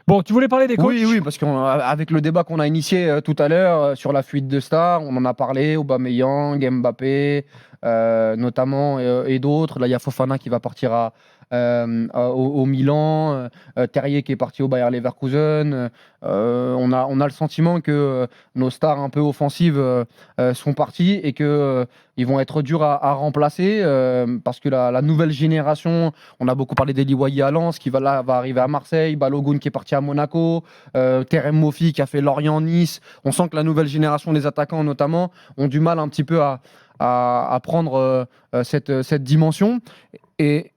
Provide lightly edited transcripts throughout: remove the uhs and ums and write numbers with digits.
Bon, tu voulais parler des coachs? Oui, parce qu'avec le débat qu'on a initié tout à l'heure sur la fuite de stars, on en a parlé, Aubameyang, Mbappé, notamment, et d'autres. Là, il y a Fofana qui va partir au Milan, Terrier qui est parti au Bayer Leverkusen. On a le sentiment que nos stars un peu offensives sont parties et que ils vont être durs à remplacer parce que la nouvelle génération, on a beaucoup parlé d'Eli Wahi à Lens qui va arriver à Marseille, Balogun qui est parti à Monaco, Terem Moffi qui a fait Lorient-Nice. On sent que la nouvelle génération des attaquants notamment ont du mal un petit peu à prendre cette dimension. Et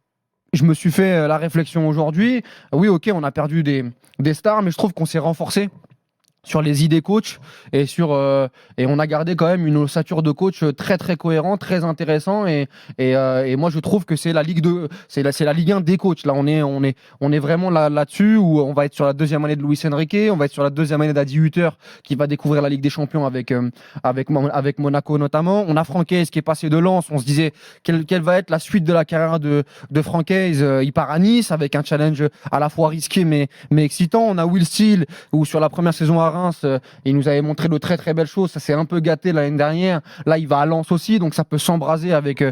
je me suis fait la réflexion aujourd'hui. Oui, ok, on a perdu des stars, mais je trouve qu'on s'est renforcé sur les idées coach et et on a gardé quand même une ossature de coach très très cohérent, très intéressant et moi je trouve que c'est la Ligue 1 des coachs. Là on est vraiment là-dessus où on va être sur la deuxième année de Luis Enrique, on va être sur la deuxième année d'Adi Hutter qui va découvrir la Ligue des Champions avec Monaco notamment. On a Francaise qui est passé de Lens, on se disait quelle va être la suite de la carrière de Francaise. Il part à Nice avec un challenge à la fois risqué mais excitant. On a Will Steele où sur la première saison à Reims, il nous avait montré de très très belles choses. Ça s'est un peu gâté l'année dernière. Là, il va à Lens aussi, donc ça peut s'embraser avec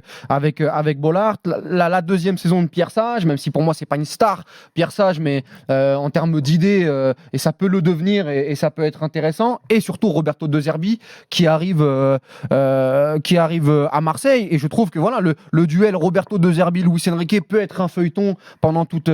Bollard. La deuxième saison de Pierre Sage, même si pour moi c'est pas une star, Pierre Sage, mais en termes d'idées, et ça peut le devenir et ça peut être intéressant. Et surtout Roberto De Zerbi qui arrive à Marseille. Et je trouve que voilà le duel Roberto De Zerbi Luis Enrique peut être un feuilleton pendant toute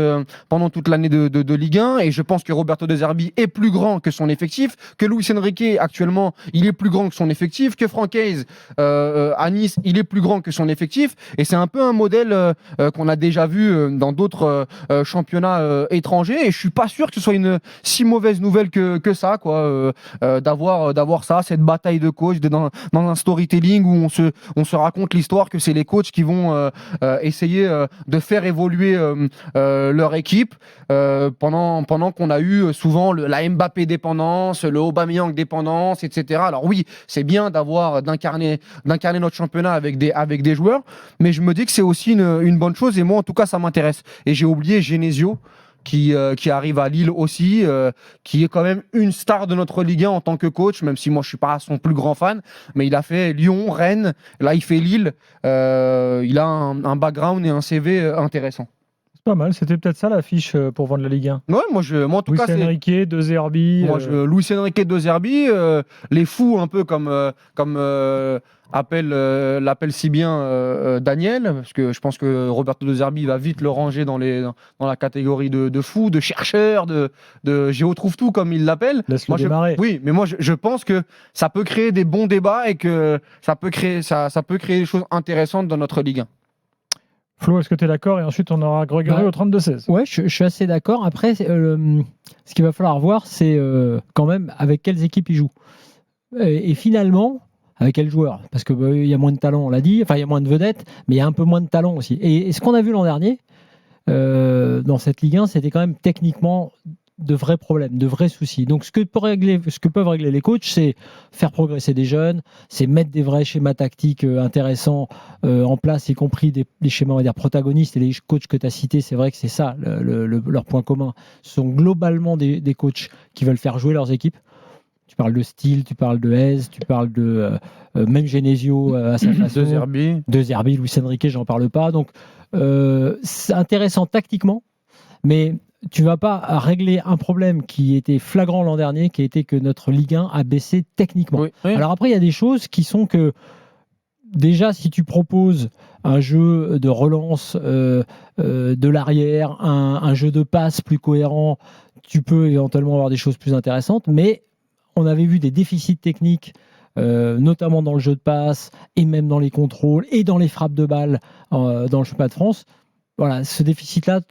l'année de Ligue 1. Et je pense que Roberto De Zerbi est plus grand que son effectif, que Luis Enrique actuellement il est plus grand que son effectif, que Francaise à Nice il est plus grand que son effectif, et c'est un peu un modèle qu'on a déjà vu dans d'autres championnats étrangers, et je suis pas sûr que ce soit une si mauvaise nouvelle que ça quoi, d'avoir ça, cette bataille de coach dans un storytelling où on se raconte l'histoire que c'est les coachs qui vont essayer de faire évoluer leur équipe pendant qu'on a eu souvent la Mbappé dépendance, le Aubameyang dépendance, etc. Alors oui, c'est bien d'incarner notre championnat avec des joueurs, mais je me dis que c'est aussi une bonne chose, et moi en tout cas ça m'intéresse. Et j'ai oublié Genesio qui arrive à Lille aussi, qui est quand même une star de notre Ligue 1 en tant que coach, même si moi je suis pas son plus grand fan, mais il a fait Lyon, Rennes, là il fait Lille, il a un background et un CV intéressant. Pas mal, c'était peut-être ça l'affiche pour vendre la Ligue 1. Ouais, moi en tout cas, Luis Enrique, De Zerbi. Luis Enrique, De Zerbi, les fous un peu comme l'appelle si bien Daniel, parce que je pense que Roberto De Zerbi va vite le ranger dans la catégorie de fous, de chercheurs, de Géo trouve tout comme il l'appelle. Laisse-le démarrer. Oui, mais moi je pense que ça peut créer des bons débats et que ça peut créer des choses intéressantes dans notre Ligue 1. Flo, est-ce que tu es d'accord? Et ensuite, on aura Grégory au 32-16. Ouais, je suis assez d'accord. Après, ce qu'il va falloir voir, c'est quand même avec quelles équipes il joue. Et finalement, avec quels joueurs? Parce qu'il y a moins de talent, on l'a dit. Enfin, il y a moins de vedettes, mais il y a un peu moins de talent aussi. Et ce qu'on a vu l'an dernier, dans cette Ligue 1, c'était quand même techniquement de vrais problèmes, de vrais soucis. Donc, ce que peuvent régler les coachs, c'est faire progresser des jeunes, c'est mettre des vrais schémas tactiques intéressants en place, y compris des schémas, on va dire, protagonistes. Et les coachs que tu as cités, c'est vrai que c'est ça, leur point commun. Ce sont globalement des coachs qui veulent faire jouer leurs équipes. Tu parles de Steele, tu parles de Hez, tu parles de même Genesio à sa façon. De Zerbi, Luis Enrique, j'en parle pas. Donc, c'est intéressant tactiquement, mais tu vas pas régler un problème qui était flagrant l'an dernier, qui était que notre Ligue 1 a baissé techniquement. Oui. Alors après, il y a des choses qui sont que, déjà, si tu proposes un jeu de relance de l'arrière, un jeu de passe plus cohérent, tu peux éventuellement avoir des choses plus intéressantes, mais on avait vu des déficits techniques, notamment dans le jeu de passe, et même dans les contrôles, et dans les frappes de balles dans le championnat de France. Voilà, ce déficit-là,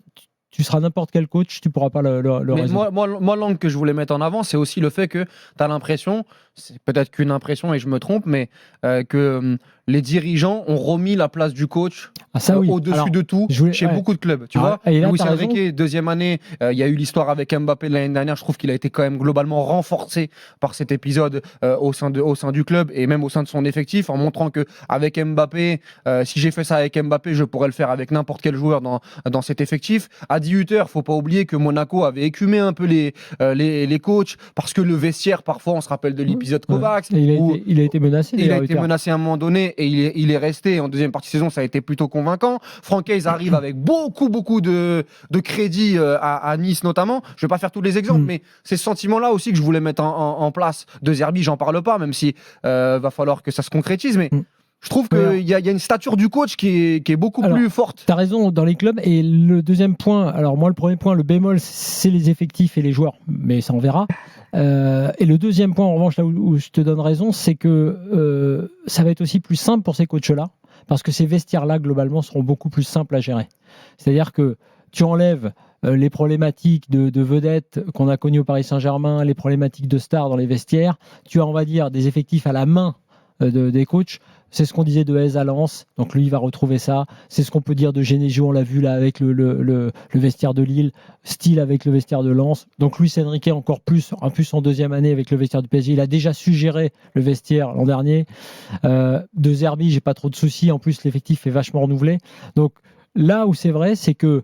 tu seras n'importe quel coach, tu ne pourras pas le résoudre. Moi, l'angle que je voulais mettre en avant, c'est aussi le fait que tu as l'impression, c'est peut-être qu'une impression et je me trompe, mais que les dirigeants ont remis la place du coach au-dessus Alors, de tout chez beaucoup de clubs. Tu vois, et là, Luis t'as raison. Enrique, deuxième année, il y a eu l'histoire avec Mbappé de l'année dernière. Je trouve qu'il a été quand même globalement renforcé par cet épisode au sein du club et même au sein de son effectif, en montrant que avec Mbappé, si j'ai fait ça avec Mbappé, je pourrais le faire avec n'importe quel joueur dans cet effectif. À 18h, faut pas oublier que Monaco avait écumé un peu les coachs parce que le vestiaire, parfois, on se rappelle de l'épisode Kovacs. Il a été menacé. Il a été menacé à un moment donné et il est resté. En deuxième partie de saison, ça a été plutôt convaincant. Franck Hayes arrive avec beaucoup de crédit à Nice notamment. Je vais pas faire tous les exemples, mais c'est ce sentiment-là aussi que je voulais mettre en place. De Zerbi, j'en parle pas, même si va falloir que ça se concrétise. Mais je trouve qu'il y a une stature du coach qui est beaucoup plus forte. Tu as raison dans les clubs. Et le deuxième point, alors moi, le premier point, le bémol, c'est les effectifs et les joueurs. Mais ça, on verra. Et le deuxième point, en revanche, là où je te donne raison, c'est que ça va être aussi plus simple pour ces coachs-là, parce que ces vestiaires-là, globalement, seront beaucoup plus simples à gérer. C'est-à-dire que tu enlèves les problématiques de vedettes qu'on a connues au Paris Saint-Germain, les problématiques de stars dans les vestiaires. Tu as, on va dire, des effectifs à la main des coachs. C'est ce qu'on disait de Hez à Lens, donc lui il va retrouver ça. C'est ce qu'on peut dire de Genesio, on l'a vu là avec le vestiaire de Lille, Steele avec le vestiaire de Lens. Donc Luis Enrique encore plus, en deuxième année avec le vestiaire du PSG. Il a déjà su gérer le vestiaire l'an dernier. De Zerbi, j'ai pas trop de soucis. En plus l'effectif est vachement renouvelé. Donc là où c'est vrai, c'est que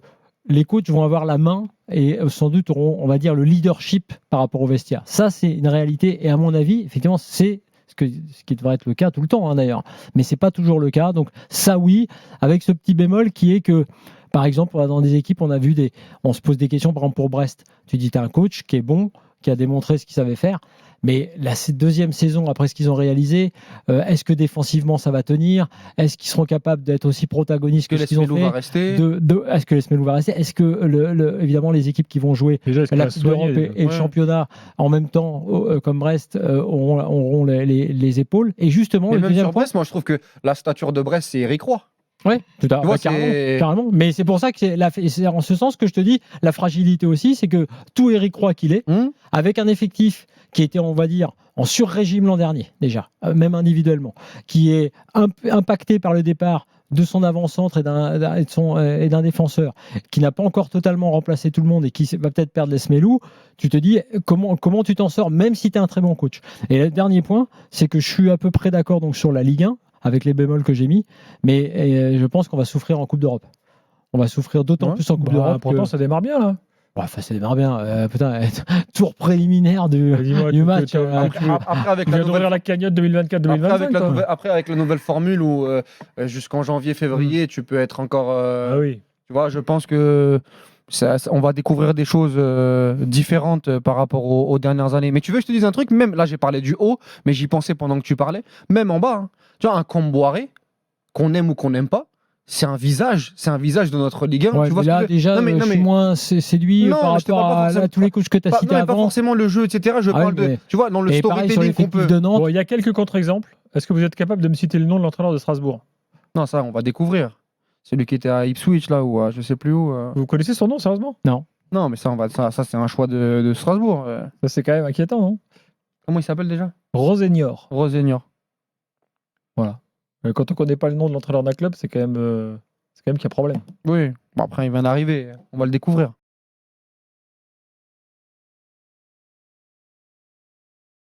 les coachs vont avoir la main et sans doute auront, on va dire, le leadership par rapport au vestiaire. Ça c'est une réalité et à mon avis, effectivement, c'est ce qui devrait être le cas tout le temps d'ailleurs, mais c'est pas toujours le cas. Donc ça oui, avec ce petit bémol qui est que, par exemple, dans des équipes, on se pose des questions. Par exemple pour Brest, tu dis tu as un coach qui est bon, qui a démontré ce qu'il savait faire, mais la deuxième saison après ce qu'ils ont réalisé, est-ce que défensivement ça va tenir? Est-ce qu'ils seront capables d'être aussi protagonistes que ce qu'ils ont fait? Est-ce que l'Esmelou va rester? Est-ce que évidemment les équipes qui vont jouer la Coupe d'Europe et le championnat en même temps, comme Brest, auront les épaules? Et justement, le deuxième point, Brest, moi je trouve que la stature de Brest, c'est Eric Roy. Oui, carrément. Mais c'est pour ça que c'est en ce sens que je te dis, la fragilité aussi, c'est que tout Eric Roy qu'il est, avec un effectif qui était, on va dire, en sur-régime l'an dernier, déjà, même individuellement, qui est impacté par le départ de son avant-centre et d'un défenseur, qui n'a pas encore totalement remplacé tout le monde et qui va peut-être perdre l'Esmelou, tu te dis comment tu t'en sors, même si tu es un très bon coach. Et le dernier point, c'est que je suis à peu près d'accord donc, sur la Ligue 1, avec les bémols que j'ai mis, mais je pense qu'on va souffrir en Coupe d'Europe. On va souffrir d'autant plus en Coupe d'Europe. Pourtant, ça démarre bien, là. Enfin, ça démarre bien. Tour préliminaire du match. Après, avec la cagnotte 2024-2025. Après, avec la nouvelle formule où jusqu'en janvier-février, tu peux être encore. Oui. Tu vois, je pense que on va découvrir des choses différentes par rapport aux dernières années. Mais tu veux que je te dise un truc? Même là, j'ai parlé du haut, mais j'y pensais pendant que tu parlais. Même en bas, hein. Tu vois, un Comboiré, qu'on aime ou qu'on n'aime pas, c'est un visage de notre Ligue 1. Ouais, tu vois là, déjà, je suis moins séduit par rapport à tous les coachs que tu as cités avant. Pas forcément le jeu, etc. Je parle tu vois, dans le storytelling qu'on peut. Il y a quelques contre-exemples. Est-ce que vous êtes capable de me citer le nom de l'entraîneur de Strasbourg? Non, ça, on va découvrir. Celui qui était à Ipswich, là, ou je sais plus où. Vous connaissez son nom, sérieusement? Non. Non, mais ça c'est un choix de Strasbourg. Ça, c'est quand même inquiétant, non? Comment il s'appelle déjà? Rosenior. Voilà. Quand on connaît pas le nom de l'entraîneur d'un club, c'est quand même qu'il y a problème. Oui. Bon, après, il vient d'arriver. On va le découvrir.